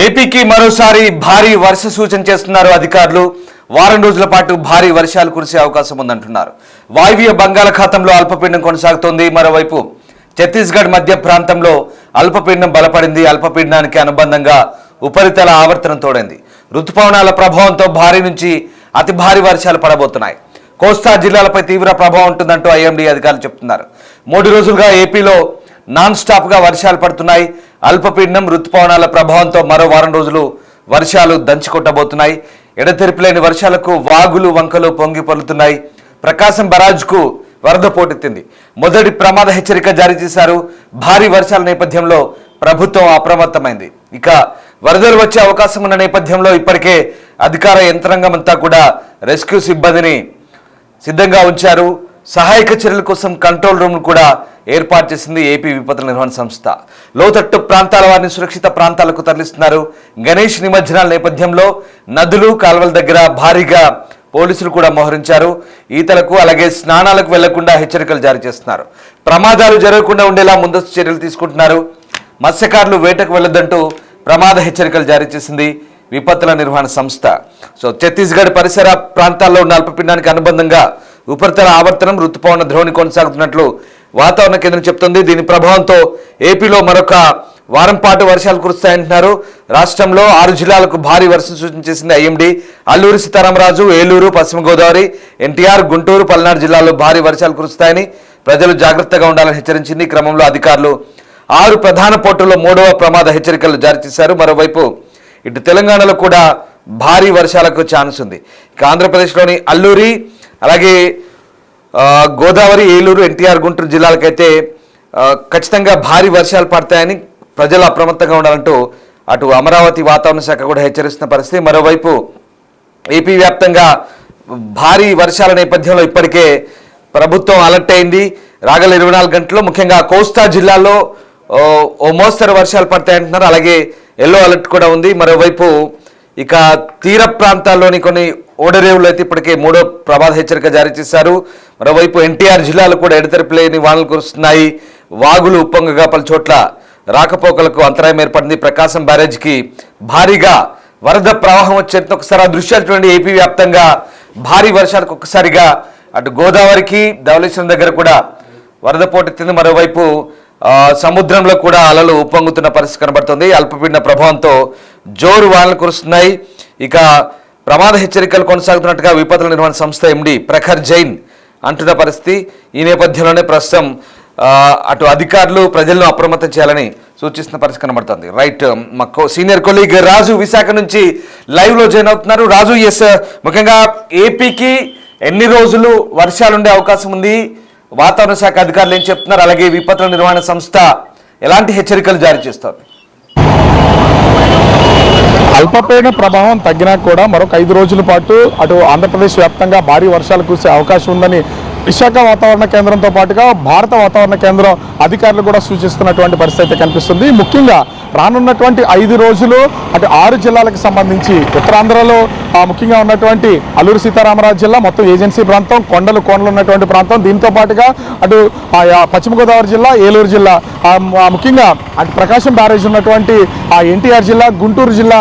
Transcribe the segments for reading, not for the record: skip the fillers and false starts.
ఏపీకి మరోసారి భారీ వర్ష సూచన చేస్తున్నారు అధికారులు. వారం రోజుల పాటు భారీ వర్షాలు కురిసే అవకాశం ఉందంటున్నారు. వాయువ్య బంగాళాఖాతంలో అల్పపీడనం కొనసాగుతోంది. మరోవైపు ఛత్తీస్గఢ్ మధ్య ప్రాంతంలో అల్పపీడనం బలపడింది. అల్పపీడనానికి అనుబంధంగా ఉపరితల ఆవర్తనం తోడైంది. రుతుపవనాల ప్రభావంతో భారీ నుంచి అతి భారీ వర్షాలు పడబోతున్నాయి. కోస్తా జిల్లాలపై తీవ్ర ప్రభావం ఉంటుందంటూ ఐఎండీ అధికారులు చెప్తున్నారు. 3 రోజులుగా ఏపీలో నాన్ స్టాప్ గా వర్షాలు పడుతున్నాయి. అల్పపీడనం రుతుపవనాల ప్రభావంతో మరో వారం రోజులు వర్షాలు దంచుకొట్టబోతున్నాయి. ఎడతెరిపిలేని వర్షాలకు వాగులు వంకలు పొంగి పొర్లుతున్నాయి. ప్రకాశం బరాజ్కు వరద పోటెత్తింది. మొదటి ప్రమాద హెచ్చరిక జారీ చేశారు. భారీ వర్షాల నేపథ్యంలో ప్రభుత్వం అప్రమత్తమైంది. ఇక వరదలు వచ్చే అవకాశం ఉన్న నేపథ్యంలో ఇప్పటికే అధికార యంత్రాంగం అంతా కూడా రెస్క్యూ సిబ్బందిని సిద్ధంగా ఉంచారు. సహాయక చర్యల కోసం కంట్రోల్ రూమ్ కూడా ఏర్పాటు చేసింది ఏపీ విపత్తుల నిర్వహణ సంస్థ. లోతట్టు ప్రాంతాల వారిని సురక్షిత ప్రాంతాలకు తరలిస్తున్నారు. గణేష్ నిమజ్జనాల నేపథ్యంలో నదులు కాల్వల దగ్గర భారీగా పోలీసులు కూడా మోహరించారు. ఈతలకు అలాగే స్నానాలకు వెళ్లకుండా హెచ్చరికలు జారీ చేస్తున్నారు. ప్రమాదాలు జరగకుండా ఉండేలా ముందస్తు చర్యలు తీసుకుంటున్నారు. మత్స్యకారులు వేటకు వెళ్లొద్దంటూ ప్రమాద హెచ్చరికలు జారీ చేసింది విపత్తుల నిర్వహణ సంస్థ. ఛత్తీస్గఢ్ పరిసర ప్రాంతాల్లో ఉన్న అల్పపీడనానికి అనుబంధంగా ఉపరితల ఆవర్తనం రుతుపవన ద్రోణి కొనసాగుతున్నట్లు వాతావరణ కేంద్రం చెప్తుంది. దీని ప్రభావంతో ఏపీలో మరొక వారం పాటు వర్షాలు కురుస్తాయంటున్నారు. రాష్ట్రంలో 6 జిల్లాలకు భారీ వర్షం సూచన చేసింది ఐఎండీ. అల్లూరి సీతారామరాజు, ఏలూరు, పశ్చిమ గోదావరి, ఎన్టీఆర్, గుంటూరు, పల్నాడు జిల్లాల్లో భారీ వర్షాలు కురుస్తాయని ప్రజలు జాగ్రత్తగా ఉండాలని హెచ్చరించింది. ఈ క్రమంలో అధికారులు 6 ప్రధాన పోర్టుల్లో 3వ ప్రమాద హెచ్చరికలు జారీ చేశారు. మరోవైపు ఇటు తెలంగాణలో కూడా భారీ వర్షాలకు ఛాన్స్ ఉంది. ఇక ఆంధ్రప్రదేశ్లోని అల్లూరి అలాగే గోదావరి, ఏలూరు, ఎన్టీఆర్, గుంటూరు జిల్లాలకైతే ఖచ్చితంగా భారీ వర్షాలు పడతాయని ప్రజలు అప్రమత్తంగా ఉండాలంటూ అటు అమరావతి వాతావరణ శాఖ కూడా హెచ్చరిస్తున్న పరిస్థితి. మరోవైపు ఏపీ వ్యాప్తంగా భారీ వర్షాల నేపథ్యంలో ఇప్పటికే ప్రభుత్వం అలర్ట్ అయింది. రాగల 24 గంటల్లో ముఖ్యంగా కోస్తా జిల్లాలో ఓ మోస్తరు వర్షాలు పడతాయంటున్నారు. అలాగే ఎల్లో అలర్ట్ కూడా ఉంది. మరోవైపు ఇక తీర ప్రాంతాల్లోని కొన్ని ఓడరేవులు అయితే ఇప్పటికే 3వ ప్రమాద హెచ్చరిక జారీ చేశారు. మరోవైపు ఎన్టీఆర్ జిల్లాలో కూడా ఎడతెరిపిలేని వానలు కురుస్తున్నాయి. వాగులు ఉప్పొంగగా పలు చోట్ల రాకపోకలకు అంతరాయం ఏర్పడింది. ప్రకాశం బ్యారేజ్కి భారీగా వరద ప్రవాహం వచ్చేంత ఒకసారి ఆ దృశ్యాలు చూడండి. ఏపీ వ్యాప్తంగా భారీ వర్షాలకు ఒక్కసారిగా అటు గోదావరికి ధవళేశ్వరం దగ్గర కూడా వరద పోటెత్తింది. మరోవైపు సముద్రంలో కూడా అలలు ఉప్పొంగుతున్న పరిస్థితి కనబడుతుంది. అల్పపీడన ప్రభావంతో జోరు వానలు కురుస్తున్నాయి. ఇక ప్రమాద హెచ్చరికలు కొనసాగుతున్నట్టుగా విపత్తుల నిర్వహణ సంస్థ ఎండీ ప్రఖర్ జైన్ అంటున్న పరిస్థితి. ఈ నేపథ్యంలోనే ప్రస్తుతం అటు అధికారులు ప్రజలను అప్రమత్తం చేయాలని సూచిస్తున్న పరిస్థితి కనబడుతుంది. రైట్, మా సీనియర్ కొలీగ్ రాజు విశాఖ నుంచి లైవ్ లో జాయిన్ అవుతున్నారు. రాజు, ఎస్, ముఖ్యంగా ఏపీకి ఎన్ని రోజులు వర్షాలు ఉండే అవకాశం ఉంది? వాతావరణ శాఖ అధికారులు ఏం చెప్తున్నారు? అలాగే విపత్తుల నిర్వహణ సంస్థ ఎలాంటి హెచ్చరికలు జారీ చేస్తారు? అల్పపీడన ప్రభావం తగ్గినా కూడా మరొక 5 రోజుల పాటు అటు ఆంధ్రప్రదేశ్ వ్యాప్తంగా భారీ వర్షాలు కురిసే అవకాశం ఉందని విశాఖ వాతావరణ కేంద్రంతో పాటుగా భారత వాతావరణ కేంద్రం అధికారులు కూడా సూచిస్తున్నటువంటి పరిస్థితి కనిపిస్తుంది. ముఖ్యంగా రానున్నటువంటి 5 రోజులు అటు 6 జిల్లాలకు సంబంధించి ఉత్తరాంధ్రలో ముఖ్యంగా ఉన్నటువంటి అల్లూరి సీతారామరాజు జిల్లా మొత్తం ఏజెన్సీ ప్రాంతం, కోనలు ఉన్నటువంటి ప్రాంతం, దీంతో పాటుగా అటు పశ్చిమ గోదావరి జిల్లా, ఏలూరు జిల్లా, ముఖ్యంగా అటు ప్రకాశం బ్యారేజ్ ఉన్నటువంటి ఎన్టీఆర్ జిల్లా, గుంటూరు జిల్లా,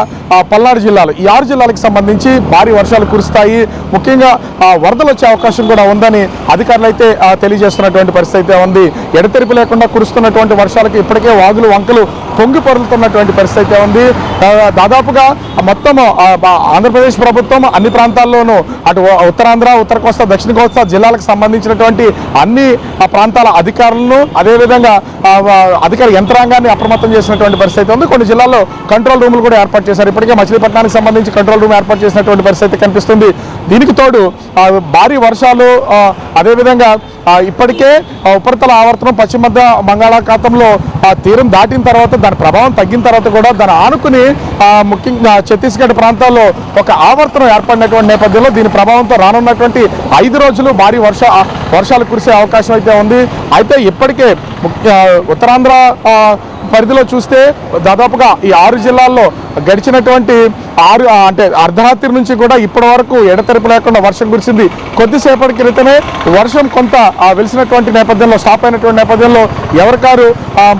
పల్నాడు జిల్లాలు, ఈ 6 జిల్లాలకు సంబంధించి భారీ వర్షాలు కురుస్తాయి. ముఖ్యంగా వరదలు వచ్చే అవకాశం కూడా ఉందని అధికారులు అయితే తెలియజేస్తున్నటువంటి పరిస్థితి అయితే ఉంది. ఎడతెరిపి లేకుండా కురుస్తున్నటువంటి వర్షాలకు ఇప్పటికే వాగులు వంకలు పొంగి పొరులుతున్నటువంటి పరిస్థితి అయితే ఉంది. దాదాపుగా మొత్తం ఆంధ్రప్రదేశ్ ప్రభుత్వం అన్ని ప్రాంతాల్లోనూ అటు ఉత్తరాంధ్ర, ఉత్తర కోస్తా, దక్షిణ కోస్తా జిల్లాలకు సంబంధించినటువంటి అన్ని ప్రాంతాల అధికారులను అదేవిధంగా అధికార యంత్రాంగాన్ని అప్రమత్తం చేసినటువంటి పరిస్థితి ఉంది. కొన్ని జిల్లాల్లో కంట్రోల్ రూములు కూడా ఏర్పాటు చేశారు. ఇప్పటికే మచిలీపట్నానికి సంబంధించి కంట్రోల్ రూమ్ ఏర్పాటు చేసినటువంటి పరిస్థితి కనిపిస్తుంది. దీనికి తోడు భారీ వర్షాలు, అదేవిధంగా ఇప్పటికే ఉపరితల ఆవర్తనం పశ్చిమ మధ్య బంగాళాఖాతంలో తీరం దాటిన తర్వాత దాని ప్రభావం తగ్గిన తర్వాత కూడా దాన్ని ఆనుకుని ముఖ్యంగా ఛత్తీస్గఢ్ ప్రాంతాల్లో ఒక ఆవర్తనం ఏర్పడినటువంటి నేపథ్యంలో దీని ప్రభావంతో రానున్నటువంటి 5 రోజులు భారీ వర్షాలు కురిసే అవకాశం అయితే ఉంది. అయితే ఇప్పటికే ఉత్తరాంధ్ర పరిధిలో చూస్తే దాదాపుగా ఈ 6 జిల్లాల్లో గడిచినటువంటి అంటే అర్ధరాత్రి నుంచి కూడా ఇప్పటి వరకు ఎడతెరపు లేకుండా వర్షం కురిసింది. కొద్దిసేపటి క్రితమే వర్షం కొంత వెలిసినటువంటి నేపథ్యంలో, స్టాప్ అయినటువంటి నేపథ్యంలో ఎవరికారు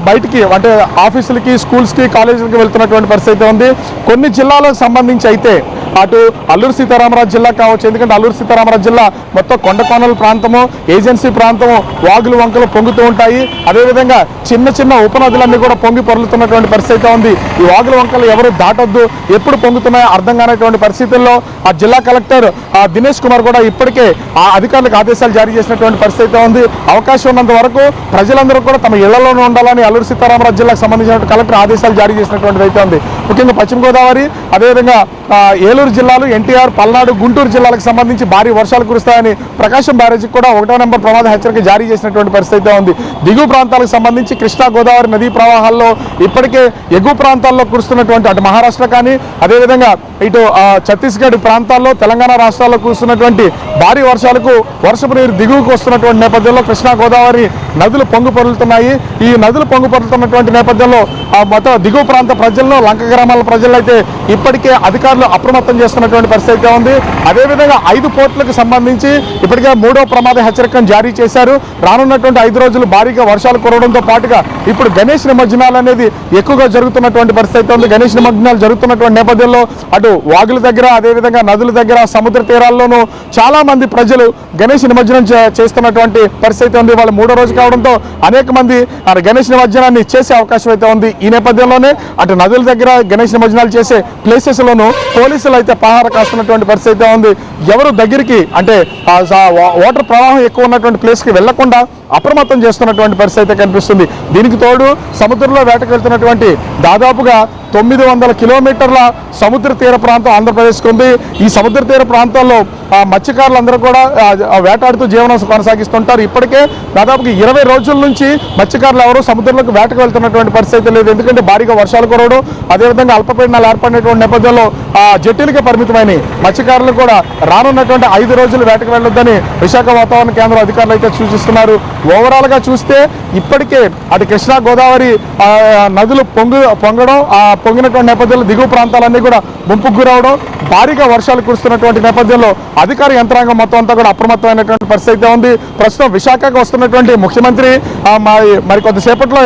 బయటికి అంటే ఆఫీసులకి, స్కూల్స్కి, కాలేజీలకి వెళ్తున్నటువంటి పరిస్థితి ఉంది. కొన్ని జిల్లాలకు సంబంధించి అయితే అటు అల్లూరు సీతారామరాజు జిల్లా కావచ్చు, ఎందుకంటే అల్లూరు సీతారామరాజు జిల్లా మొత్తం కొండకోనల ప్రాంతము, ఏజెన్సీ ప్రాంతము, వాగులు వంకలు పొంగుతూ ఉంటాయి. అదేవిధంగా చిన్న చిన్న ఉపనదులన్నీ కూడా పొంగి పొర్లుతున్నటువంటి పరిస్థితి ఉంది. ఈ వాగుల వంకలు ఎవరు దాటొద్దు, ఎప్పుడు పొంగుతున్నాయో అర్థం కానటువంటి పరిస్థితుల్లో ఆ జిల్లా కలెక్టర్ దినేష్ కుమార్ కూడా ఇప్పటికే ఆ అధికారులకు ఆదేశాలు జారీ చేసినటువంటి పరిస్థితి ఉంది. అవకాశం ఉన్నంత వరకు ప్రజలందరూ కూడా తమ ఇళ్లలోనే ఉండాలని అల్లూరు సీతారామరాజు జిల్లాకు సంబంధించిన కలెక్టర్ ఆదేశాలు జారీ చేసినటువంటిది అయితే ఉంది. ముఖ్యంగా పశ్చిమ గోదావరి, అదేవిధంగా ఏలూరు జిల్లాలు, ఎన్టీఆర్, పల్నాడు, గుంటూరు జిల్లాలకు సంబంధించి భారీ వర్షాలు కురుస్తాయని ప్రకాశం బ్యారేజీకి కూడా 1వ నెంబర్ ప్రమాద హెచ్చరిక జారీ చేసినటువంటి పరిస్థితి ఉంది. దిగువ ప్రాంతాలకు సంబంధించి కృష్ణా, గోదావరి నదీ ప్రవాహాల్లో ఇప్పటికే ఎగువ ప్రాంతాల్లో కురుస్తున్నటువంటి అటు మహారాష్ట్ర కానీ, అదేవిధంగా ఇటు ఛత్తీస్గఢ్ ప్రాంతాల్లో, తెలంగాణ రాష్ట్రాల్లో కురుస్తున్నటువంటి భారీ వర్షాలకు వర్షపు నీరు దిగువకు వస్తున్నటువంటి నేపథ్యంలో కృష్ణా, గోదావరి నదులు పొంగు పొరులుతున్నాయి. ఈ నదులు పొంగు పొరులుతున్నటువంటి నేపథ్యంలో మొత్తం దిగువ ప్రాంత ప్రజలను, లంక గ్రామాల ప్రజలను అయితే ఇప్పటికే అధికారులు అప్రమత్తం చేస్తున్నటువంటి పరిస్థితి ఉంది. అదేవిధంగా 5 పోర్టులకు సంబంధించి ఇప్పటికే 3వ ప్రమాద హెచ్చరికను జారీ చేశారు. రానున్నటువంటి 5 రోజులు భారీగా వర్షాలు కురవడంతో పాటుగా ఇప్పుడు గణేష్ నిమజ్జనాలు అనేది ఎక్కువగా జరుగుతున్నటువంటి పరిస్థితి ఉంది. గణేష్ నిమజ్జనాలు జరుగుతున్నటువంటి నేపథ్యంలో అటు వాగుల దగ్గర, అదేవిధంగా నదుల దగ్గర, సముద్ర తీరాల్లోనూ చాలా మంది ప్రజలు గణేష్ నిమజ్జనం చేస్తున్నటువంటి పరిస్థితి ఉంది. వాళ్ళు 3వ రోజు కావడంతో అనేక మంది గణేష్ నిమజ్జనాన్ని చేసే అవకాశం అయితే ఉంది. ఈ నేపథ్యంలోనే అటు నదుల దగ్గర గణేష్ నిమజ్జనాలు చేసే ప్లేసెస్లోనూ పోలీసులు అయితే పహార కాస్తున్నటువంటి పరిస్థితి ఉంది. ఎవరు దగ్గరికి అంటే వాటర్ ప్రవాహం ఎక్కువ ఉన్నటువంటి ప్లేస్కి వెళ్లకుండా అప్రమత్తం చేస్తున్నటువంటి పరిస్థితి కనిపిస్తుంది. దీనికి తోడు సముద్రంలో వేటకు వెళ్తున్నటువంటి దాదాపుగా 900 కిలోమీటర్ల సముద్ర తీర ప్రాంతం ఆంధ్రప్రదేశ్కి ఉంది. ఈ సముద్ర తీర ప్రాంతాల్లో మత్స్యకారులందరూ కూడా వేటాడుతూ జీవనం కొనసాగిస్తుంటారు. ఇప్పటికే దాదాపుగా 20 రోజుల నుంచి మత్స్యకారులు ఎవరు సముద్రంలోకి వేటకు వెళ్తున్నటువంటి పరిస్థితి లేదు. ఎందుకంటే భారీగా వర్షాలు కురవడం, అదేవిధంగా అల్పపీడనాలు ఏర్పడినటువంటి నేపథ్యంలో జట్టీలకే పరిమితమైన మత్స్యకారులు కూడా రానున్నటువంటి 5 రోజులు వేటకు వెళ్ళొద్దని విశాఖ వాతావరణ కేంద్రం అధికారులు అయితే సూచిస్తున్నారు. ఓవరాల్గా చూస్తే ఇప్పటికే అటు కృష్ణా, గోదావరి నదులు పొంగడం, పొంగినటువంటి నేపథ్యంలో దిగువ ప్రాంతాలన్నీ కూడా ముంపుకు గురవడం, భారీగా వర్షాలు కురుస్తున్నటువంటి నేపథ్యంలో అధికార యంత్రాంగం మొత్తం అంతా కూడా అప్రమత్తమైనటువంటి పరిస్థితి ఉంది. ప్రస్తుతం విశాఖకు వస్తున్నటువంటి ముఖ్యమంత్రి మరి కొద్దిసేపట్లో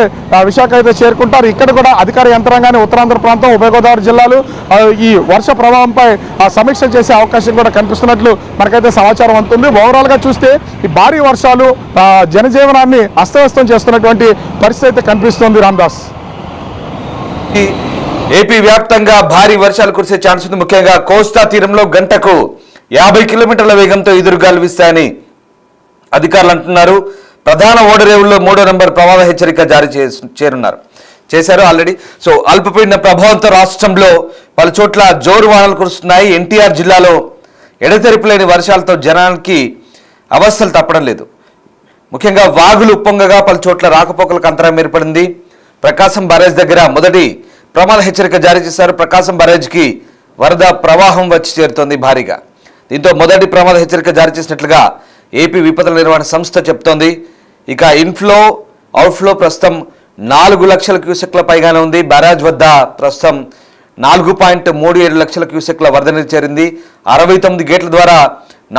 విశాఖ అయితే చేరుకుంటారు. ఇక్కడ కూడా అధికార యంత్రాంగాన్ని ఉత్తరాంధ్ర ప్రాంతం, ఉభయ గోదావరి జిల్లాలు ఈ వర్ష ప్రభావంపై సమీక్ష చేసే అవకాశం కూడా కనిపిస్తున్నట్లు మనకైతే సమాచారం అందుతుంది. ఓవరాల్గా చూస్తే ఈ భారీ వర్షాలు జనజీవనాన్ని అస్తవ్యస్తం చేస్తున్నటువంటి పరిస్థితి కనిపిస్తుంది. రామ్దాస్, ఏపీ వ్యాప్తంగా భారీ వర్షాలు కురిసే ఛాన్స్ ఉంది. ముఖ్యంగా కోస్తా తీరంలో గంటకు 50 కిలోమీటర్ల వేగంతో ఎదురుగాలు వీస్తాయని అధికారులు అంటున్నారు. ప్రధాన ఓడరేవుల్లో 3వ నెంబర్ ప్రమాద హెచ్చరిక జారీ చేశారు ఆల్రెడీ. సో అల్పపీడన ప్రభావంతో రాష్ట్రంలో పలు చోట్ల జోరు వానలు కురుస్తున్నాయి. ఎన్టీఆర్ జిల్లాలో ఎడతెరిపి లేని వర్షాలతో జనానికి అవస్థలు తప్పడం లేదు. ముఖ్యంగా వాగులు ఉప్పొంగగా పలు చోట్ల రాకపోకలకు అంతరాయం ఏర్పడింది. ప్రకాశం బ్యారేజ్ దగ్గర మొదటి ప్రమాద హెచ్చరిక జారీ చేశారు. ప్రకాశం బ్యారేజ్కి వరద ప్రవాహం వచ్చి చేరుతోంది భారీగా. దీంతో మొదటి ప్రమాద హెచ్చరిక జారీ చేసినట్లుగా ఏపీ విపత్తుల నిర్వహణ సంస్థ చెప్తోంది. ఇక ఇన్ఫ్లో, అవుట్ఫ్లో ప్రస్తుతం 4 లక్షల క్యూసెక్ల పైగానే ఉంది. బ్యారేజ్ వద్ద ప్రస్తుతం 4.37 లక్షల క్యూసెక్ల వరద నీరు చేరింది. 69 గేట్ల ద్వారా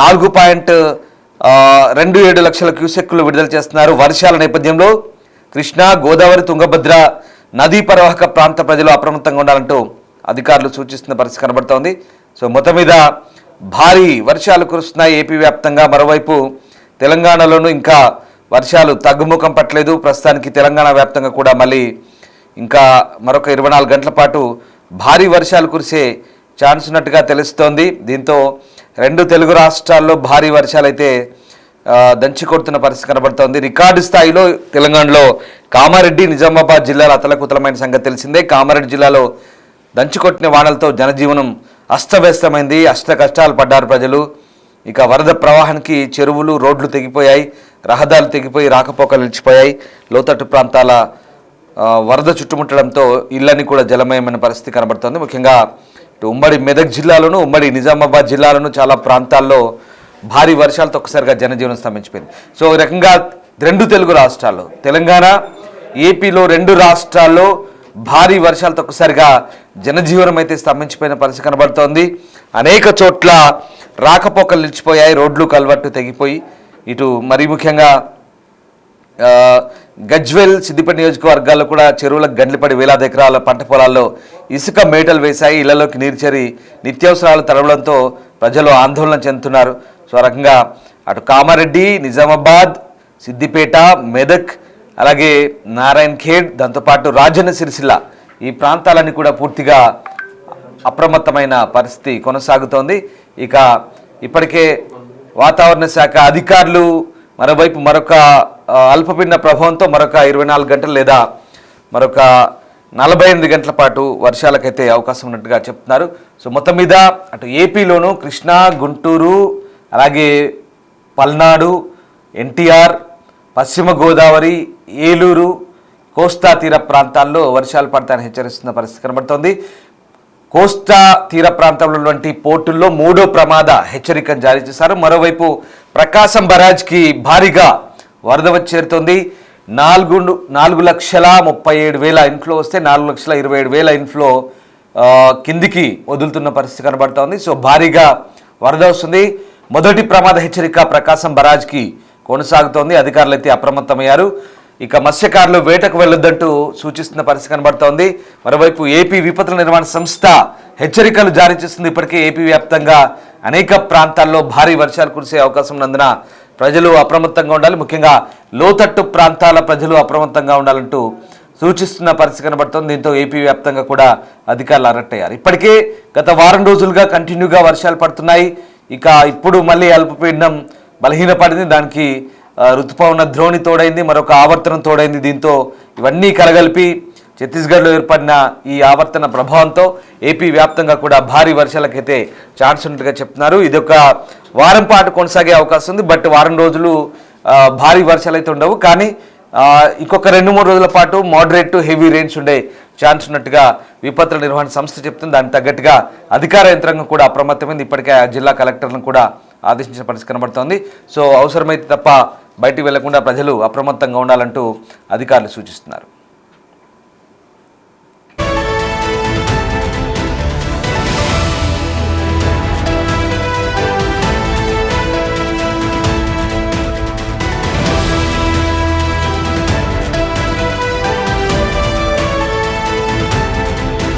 4.27 లక్షల క్యూసెక్లు విడుదల చేస్తున్నారు. వర్షాల నేపథ్యంలో కృష్ణా, గోదావరి, తుంగభద్ర నదీ పరివాహక ప్రాంత ప్రజలు అప్రమత్తంగా ఉండాలంటూ అధికారులు సూచిస్తున్న పరిస్థితి కనబడుతోంది. సో మొత్తం మీద భారీ వర్షాలు కురుస్తున్నాయి ఏపీ వ్యాప్తంగా. మరోవైపు తెలంగాణలోనూ ఇంకా వర్షాలు తగ్గుముఖం పట్టలేదు. ప్రస్తుతానికి తెలంగాణ వ్యాప్తంగా కూడా మళ్ళీ ఇంకా మరొక 24 గంటల పాటు భారీ వర్షాలు కురిసే ఛాన్స్ ఉన్నట్టుగా తెలుస్తోంది. దీంతో 2 తెలుగు రాష్ట్రాల్లో భారీ వర్షాలు అయితే దంచి కొడుతున్న పరిస్థితి కనబడుతోంది. రికార్డు స్థాయిలో తెలంగాణలో కామారెడ్డి, నిజామాబాద్ జిల్లాలో అతలకుతలమైన సంగతి తెలిసిందే. కామారెడ్డి జిల్లాలో దంచికొట్టిన వానలతో జనజీవనం అస్తవ్యస్తమైంది. అష్ట కష్టాలు పడ్డారు ప్రజలు. ఇక వరద ప్రవాహానికి చెరువులు, రోడ్లు తెగిపోయాయి, రహదారులు తెగిపోయి రాకపోకలు నిలిచిపోయాయి. లోతట్టు ప్రాంతాల వరద చుట్టుముట్టడంతో ఇళ్లని కూడా జలమయమైన పరిస్థితి కనబడుతోంది. ముఖ్యంగా ఇటు ఉమ్మడి మెదక్ జిల్లాలోను, ఉమ్మడి నిజామాబాద్ జిల్లాలోను చాలా ప్రాంతాల్లో భారీ వర్షాలతో ఒక్కసారిగా జనజీవనం స్తంభించిపోయింది. సో ఈ రకంగా 2 తెలుగు రాష్ట్రాల్లో తెలంగాణ, ఏపీలో 2 రాష్ట్రాల్లో భారీ వర్షాలతో ఒక్కసారిగా జనజీవనం అయితే స్తంభించిపోయిన పరిస్థితి కనబడుతోంది. అనేక చోట్ల రాకపోకలు నిలిచిపోయాయి, రోడ్లు కల్వర్టు తెగిపోయి. ఇటు మరీ ముఖ్యంగా గజ్వెల్, సిద్దిపేట నియోజకవర్గాల్లో కూడా చెరువులకు గండ్లిపడి వేలాది ఎకరాల పంట పొలాల్లో ఇసుక మేటలు వేశాయి. ఇళ్లలోకి నీరు చేరి నిత్యావసరాలు తరవడంతో ప్రజలు ఆందోళన చెందుతున్నారు. సో ఆ రకంగా అటు కామారెడ్డి, నిజామాబాద్, సిద్దిపేట, మెదక్, అలాగే నారాయణ్ ఖేడ్, దాంతోపాటు రాజన్న సిరిసిల్ల ఈ ప్రాంతాలన్నీ కూడా పూర్తిగా అప్రమత్తమైన పరిస్థితి కొనసాగుతోంది. ఇక ఇప్పటికే వాతావరణ శాఖ అధికారులు మరోవైపు మరొక అల్పపీడన ప్రభావంతో మరొక 24 గంటలు లేదా మరొక 48 గంటల పాటు వర్షాలకైతే అవకాశం ఉన్నట్టుగా చెప్తున్నారు. సో మొత్తం మీద అటు ఏపీలోను కృష్ణా, గుంటూరు, అలాగే పల్నాడు, ఎన్టీఆర్, పశ్చిమ గోదావరి, ఏలూరు, కోస్తా తీర ప్రాంతాల్లో వర్షాలు పడతాయని హెచ్చరిస్తున్న పరిస్థితి కనబడుతోంది. కోస్తా తీర ప్రాంతంలో ఉన్నటువంటి పోర్టుల్లో 3వ ప్రమాద హెచ్చరికను జారీ చేశారు. మరోవైపు ప్రకాశం బరాజ్కి భారీగా వరద వచ్చి చేరుతోంది. 4,37,000 ఇన్ఫ్లో వస్తే 4,27,000 ఇన్ఫ్లో కిందికి వదులుతున్న పరిస్థితి కనబడుతోంది. సో భారీగా వరద వస్తుంది. మొదటి ప్రమాద హెచ్చరిక ప్రకాశం బరాజ్కి కొనసాగుతోంది. అధికారులు అయితే అప్రమత్తమయ్యారు. ఇక మత్స్యకారులు వేటకు వెళ్లొద్దంటూ సూచిస్తున్న పరిస్థితి కనబడుతోంది. మరోవైపు ఏపీ విపత్తుల నిర్వహణ సంస్థ హెచ్చరికలు జారీ చేస్తుంది. ఇప్పటికే ఏపీ వ్యాప్తంగా అనేక ప్రాంతాల్లో భారీ వర్షాలు కురిసే అవకాశం ఉన్నందున ప్రజలు అప్రమత్తంగా ఉండాలి. ముఖ్యంగా లోతట్టు ప్రాంతాల ప్రజలు అప్రమత్తంగా ఉండాలంటూ సూచిస్తున్న పరిస్థితి కనబడుతోంది. దీంతో ఏపీ వ్యాప్తంగా కూడా అధికారులు అలర్ట్ అయ్యారు. ఇప్పటికే గత వారం రోజులుగా కంటిన్యూగా వర్షాలు పడుతున్నాయి. ఇక ఇప్పుడు మళ్ళీ అల్పపీడనం బలహీనపడింది. దానికి ఋతుపవన ద్రోణి తోడైంది, మరొక ఆవర్తనం తోడైంది. దీంతో ఇవన్నీ కలగలిపి ఛత్తీస్గఢ్లో ఏర్పడిన ఈ ఆవర్తన ప్రభావంతో ఏపీ వ్యాప్తంగా కూడా భారీ వర్షాలకైతే ఛాన్స్ ఉన్నట్టుగా చెప్తున్నారు. ఇది ఒక వారం పాటు కొనసాగే అవకాశం ఉంది. బట్ వారం రోజులు భారీ వర్షాలు అయితే ఉండవు, కానీ ఇంకొక 2-3 రోజుల పాటు మోడరేట్ టు హెవీ రెయిన్స్ ఉండే ఛాన్స్ ఉన్నట్టుగా విపత్తుల నిర్వహణ సంస్థ చెప్తుంది. దానికి తగ్గట్టుగా అధికార యంత్రాంగం కూడా అప్రమత్తమైంది. ఇప్పటికే జిల్లా కలెక్టర్లను కూడా ఆదేశించిన పరిస్థితి కనబడుతోంది. సో అవసరమైతే తప్ప బయటికి వెళ్లకుండా ప్రజలు అప్రమత్తంగా ఉండాలంటూ అధికారులు సూచిస్తున్నారు.